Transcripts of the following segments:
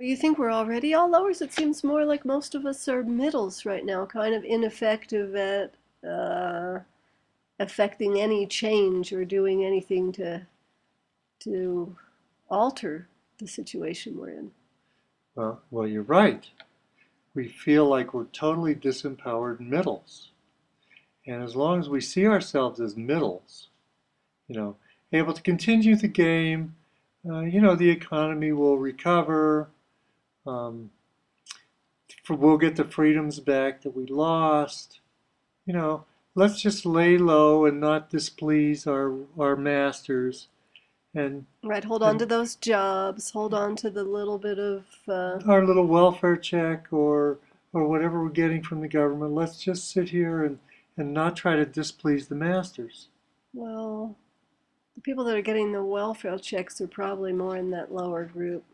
You think we're already all lowers? It seems more like most of us are middles right now, kind of ineffective at affecting any change or doing anything to alter the situation we're in. Well, you're right. We feel like we're totally disempowered middles. And as long as we see ourselves as middles, you know, able to continue the game, the economy will recover, um, we'll get the freedoms back that we lost. You know, let's just lay low and not displease our masters, and Right, hold on to and those jobs, hold on to the little bit of, our little welfare check or whatever we're getting from the government. Let's just sit here and not try to displease the masters. well, the people that are getting the welfare checks are probably more in that lower group.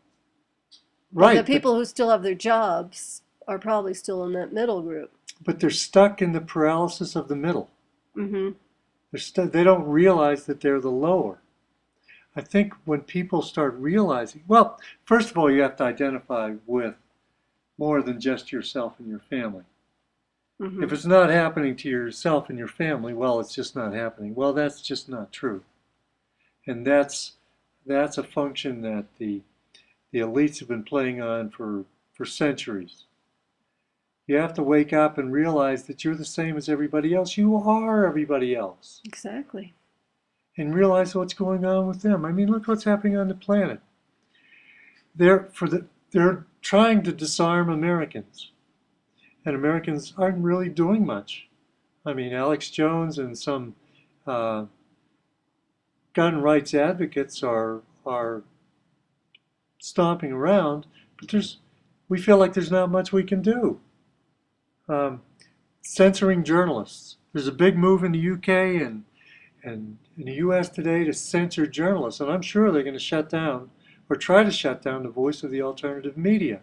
But the Right, but people who still have their jobs are probably still in that middle group. but they're stuck in the paralysis of the middle. Mm-hmm. They don't realize that they're the lower. I think when people start realizing, well, first of all, you have to identify with more than just yourself and your family. Mm-hmm. If it's not happening to yourself and your family, well, it's just not happening. Well, that's just not true. And that's a function that the elites have been playing on for centuries. You have to wake up and realize that you're the same as everybody else. You are everybody else. Exactly. And realize what's going on with them. I mean, look what's happening on the planet. They're trying to disarm Americans, and Americans aren't really doing much. I mean, Alex Jones and some uh, gun rights advocates are stomping around, but we feel like there's not much we can do. Um, Censoring journalists. There's a big move in the UK and in the US today to censor journalists, and I'm sure they're going to shut down or try to shut down the voice of the alternative media.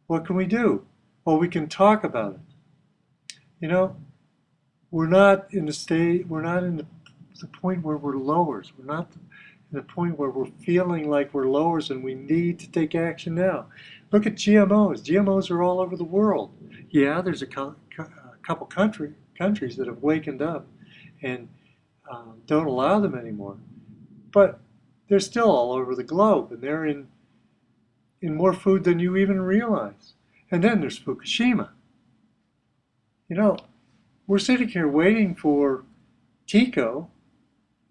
What can we do? Well, we can talk about it. You know, we're not in the point where we're lowers. We're not in the point where we're feeling like we're lowers and we need to take action now. Look at GMOs. GMOs are all over the world. Yeah, there's a couple countries that have wakened up and don't allow them anymore. But they're still all over the globe, and they're in more food than you even realize. And then there's Fukushima. You know, we're sitting here waiting for TICO,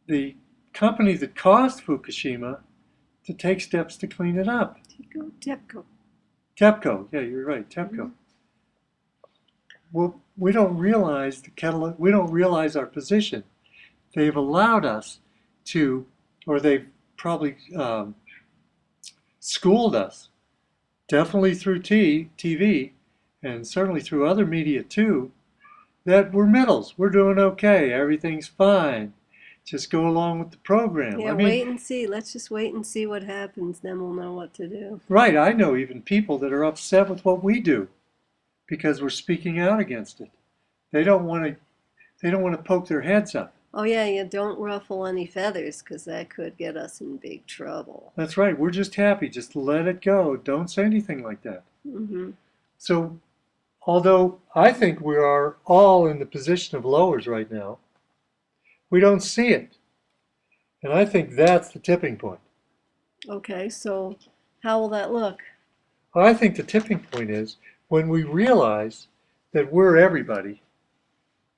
the company that caused Fukushima, to take steps to clean it up. Tico, Tepco. TEPCO, yeah, you're right, TEPCO. Well, we don't realize our position. They've allowed us to, or they've probably schooled us, definitely through TV, and certainly through other media too, that we're middles. We're doing okay. Everything's fine. Just go along with the program. Yeah, I mean, wait and see. Let's just wait and see what happens. Then we'll know what to do. right, I know even people that are upset with what we do because we're speaking out against it. They don't want to they don't want to poke their heads up. Oh, yeah, yeah, don't ruffle any feathers because that could get us in big trouble. That's right. We're just happy. Just let it go. Don't say anything like that. Mm-hmm. So, although I think we are all in the position of lowers right now, we don't see it. And I think that's the tipping point. Okay, so how will that look? I think the tipping point is when we realize that we're everybody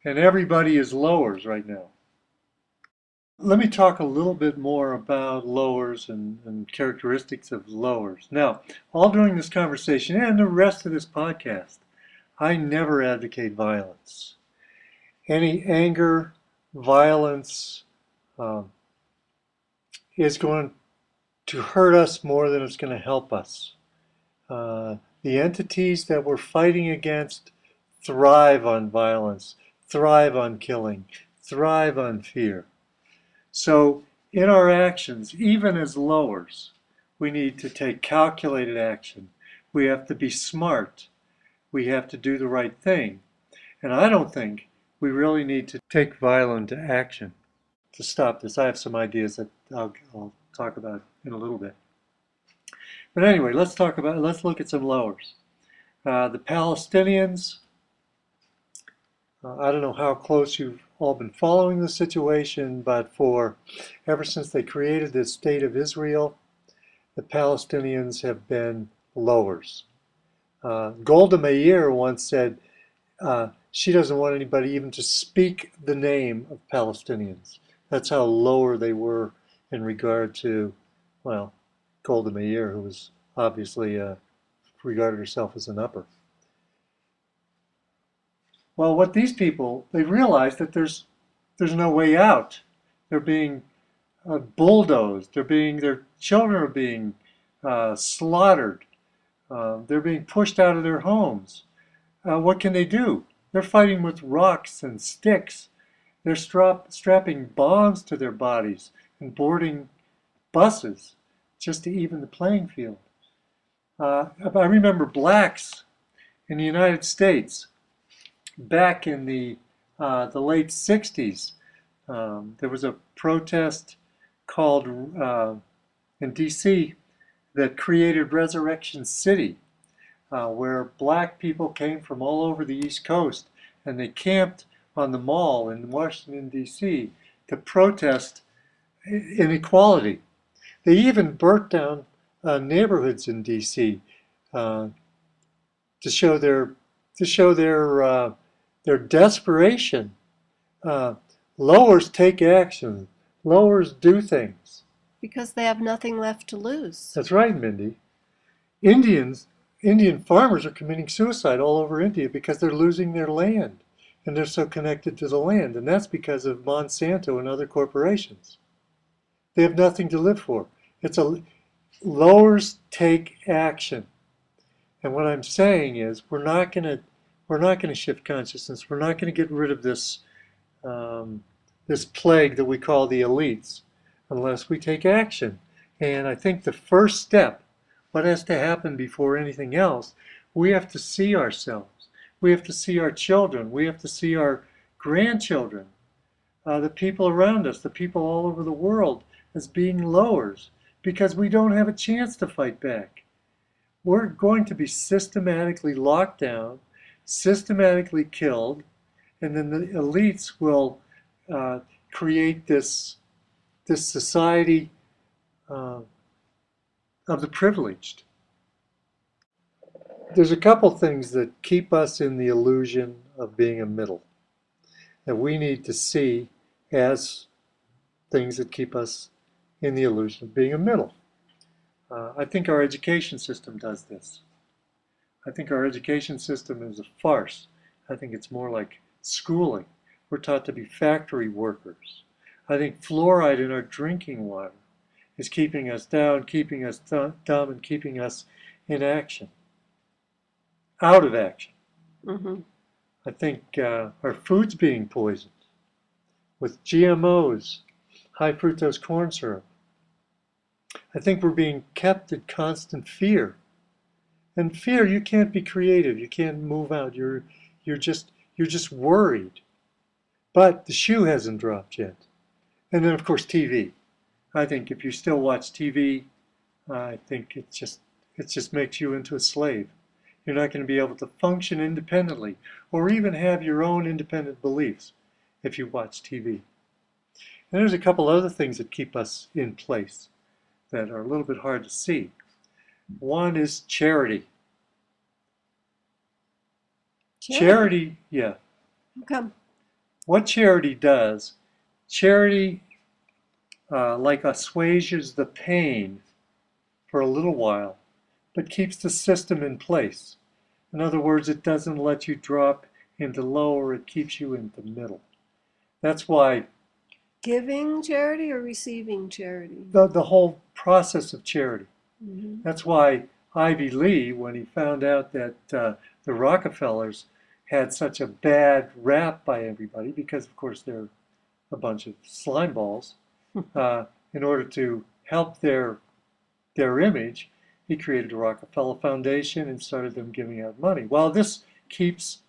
and everybody is lowers right now. Let me talk a little bit more about lowers and characteristics of lowers. Now, all during this conversation and the rest of this podcast, I never advocate violence. Any anger, violence um, is going to hurt us more than it's going to help us. The entities that we're fighting against thrive on violence, thrive on killing, thrive on fear. So in our actions, even as lowers, we need to take calculated action. We have to be smart. We have to do the right thing. And I don't think we really need to take violent action to stop this. I have some ideas that I'll talk about in a little bit. But anyway, let's look at some lowers. The Palestinians, I don't know how close you've all been following the situation, but ever since they created the state of Israel, the Palestinians have been lowers. Golda Meir once said she doesn't want anybody even to speak the name of Palestinians. That's how lower they were in regard to, well, Golda Meir, who was obviously regarded herself as an upper. Well, what these people, they realize that there's no way out. They're being bulldozed. Their children are being slaughtered. They're being pushed out of their homes. What can they do? They're fighting with rocks and sticks. They're strapping bombs to their bodies and boarding buses just to even the playing field. I remember blacks in the United States back in the late 60s. There was a protest called in D.C. that created Resurrection City, where black people came from all over the East Coast, and they camped on the mall in Washington, D.C. to protest inequality. They even burnt down neighborhoods in D.C. To show their desperation. Lowers take action. Lowers do things. Because they have nothing left to lose. That's right, Mindy. Indian farmers are committing suicide all over India because they're losing their land, and they're so connected to the land, and that's because of Monsanto and other corporations. They have nothing to live for. Lowers take action. And what I'm saying is we're not going to shift consciousness. We're not going to get rid of this plague that we call the elites unless we take action. And I think the first step, what has to happen before anything else, we have to see ourselves. We have to see our children. We have to see our grandchildren, the people around us, the people all over the world as being lowers, because we don't have a chance to fight back. We're going to be systematically locked down, systematically killed, and then the elites will create this society of the privileged. There's a couple things that keep us in the illusion of being a middle that we need to see as things that keep us in the illusion of being a middle. I think our education system does this. I think our education system is a farce. I think it's more like schooling. We're taught to be factory workers. I think fluoride in our drinking water is keeping us down, keeping us dumb, and keeping us in action, out of action. Mm-hmm. I think our food's being poisoned with GMOs, high fructose corn syrup. I think we're being kept in constant fear. And fear, you can't be creative. You can't move out. You're just worried. But the shoe hasn't dropped yet. And then, of course, TV. I think if you still watch TV, I think it just makes you into a slave. You're not going to be able to function independently or even have your own independent beliefs if you watch TV. And there's a couple other things that keep us in place that are a little bit hard to see. One is charity. Charity, yeah. Okay. What charity does, charity like assuages the pain for a little while, but keeps the system in place. In other words, it doesn't let you drop into lower, it keeps you in the middle. That's why Giving charity or receiving charity? the whole process of charity. Mm-hmm. That's why Ivy Lee, when he found out that the Rockefellers had such a bad rap by everybody, because of course they're a bunch of slime balls, in order to help their image, he created the Rockefeller Foundation and started them giving out money. Well, this keeps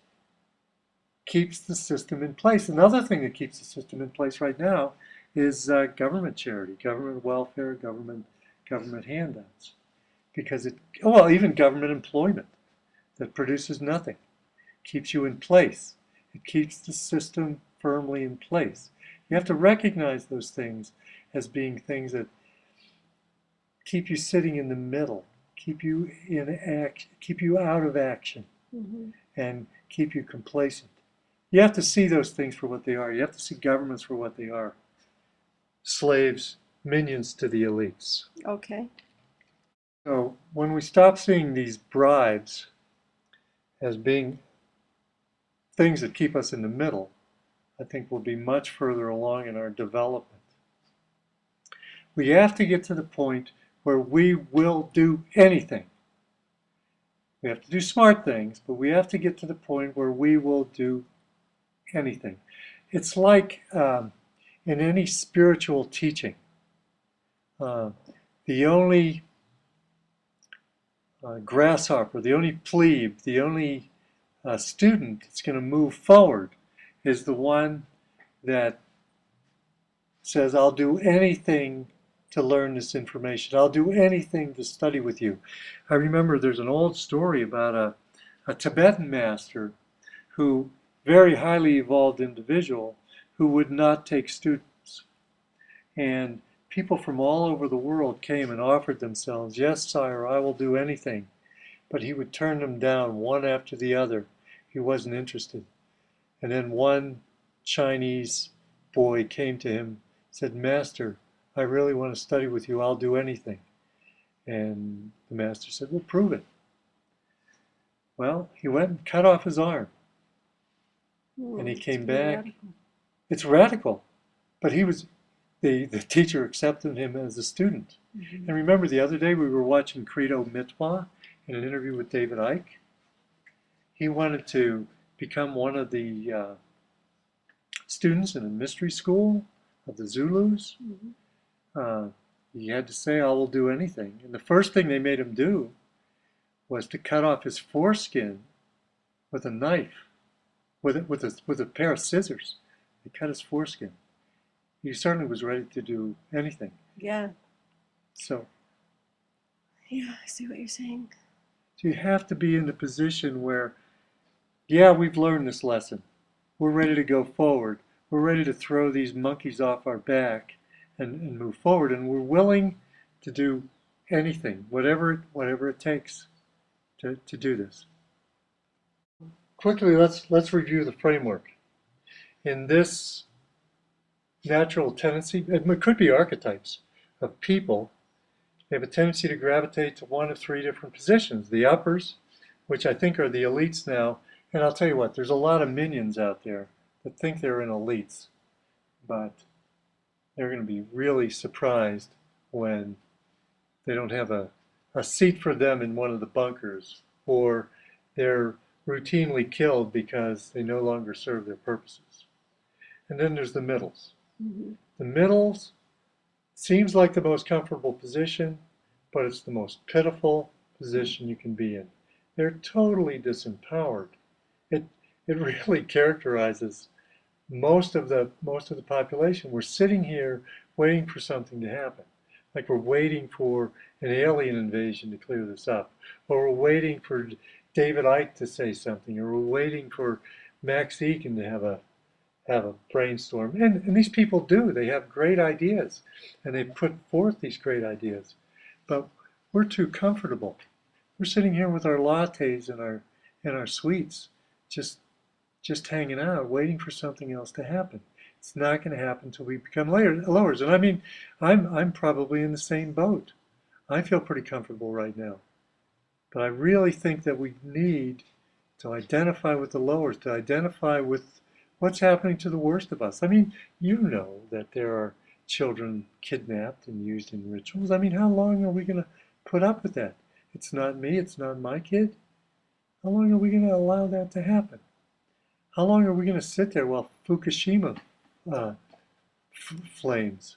the system in place. Another thing that keeps the system in place right now is government charity, government welfare, government handouts. because well, even government employment that produces nothing keeps you in place. It keeps the system firmly in place. You have to recognize those things as being things that keep you sitting in the middle, keep you in action, keep you out of action, Mm-hmm. and keep you complacent. You have to see those things for what they are. You have to see governments for what they are. Slaves, minions to the elites. Okay. So when we stop seeing these bribes as being things that keep us in the middle, I think we'll be much further along in our development. We have to get to the point where we will do anything. We have to do smart things, but we have to get to the point where we will do anything. It's like in any spiritual teaching, uh, the only grasshopper, the only plebe, the only student that's going to move forward is the one that says, I'll do anything to learn this information. I'll do anything to study with you. I remember there's an old story about a Tibetan master who, very highly evolved individual, who would not take students. And people from all over the world came and offered themselves, yes, sire, I will do anything. But he would turn them down one after the other. He wasn't interested. And then one Chinese boy came to him, said, Master, I really want to study with you. I'll do anything. And the master said, well, prove it. Well, he went and cut off his arm. And he came back. Radical. It's radical. But he was, the teacher accepted him as a student. Mm-hmm. And remember the other day we were watching Credo Mitwa in an interview with David Icke. He wanted to become one of the students in a mystery school of the Zulus. Mm-hmm. He had to say, I will do anything. And the first thing they made him do was to cut off his foreskin with a knife, with a pair of scissors. They cut his foreskin. He certainly was ready to do anything. Yeah. So Yeah, I see what you're saying. you have to be in a position where, yeah, we've learned this lesson. We're ready to go forward. We're ready to throw these monkeys off our back and move forward. And we're willing to do anything, whatever it takes to do this. Quickly, let's review the framework. In this natural tendency, it could be archetypes of people. They have a tendency to gravitate to one of three different positions. The uppers, which I think are the elites now, and I'll tell you what, there's a lot of minions out there that think they're in elites, but they're going to be really surprised when they don't have a seat for them in one of the bunkers, or they're routinely killed because they no longer serve their purposes. And then there's the middles. Mm-hmm. The middles seems like the most comfortable position, but it's the most pitiful position you can be in. They're totally disempowered. It really characterizes most of the population. We're sitting here waiting for something to happen. Like we're waiting for an alien invasion to clear this up, or we're waiting for David Icke to say something, or we're waiting for Max Egan to have a brainstorm. And these people do. They have great ideas, and they put forth these great ideas. But we're too comfortable. We're sitting here with our lattes and our sweets, just hanging out, waiting for something else to happen. It's not going to happen until we become lowers. And I mean, I'm probably in the same boat. I feel pretty comfortable right now. But I really think that we need to identify with the lowers, to identify with what's happening to the worst of us. I mean, you know that there are children kidnapped and used in rituals. I mean, how long are we going to put up with that? It's not me, it's not my kid. How long are we going to allow that to happen? How long are we going to sit there while Fukushima flames?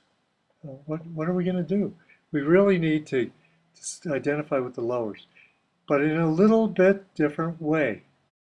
What are we going to do? We really need to identify with the lowers, but in a little bit different way.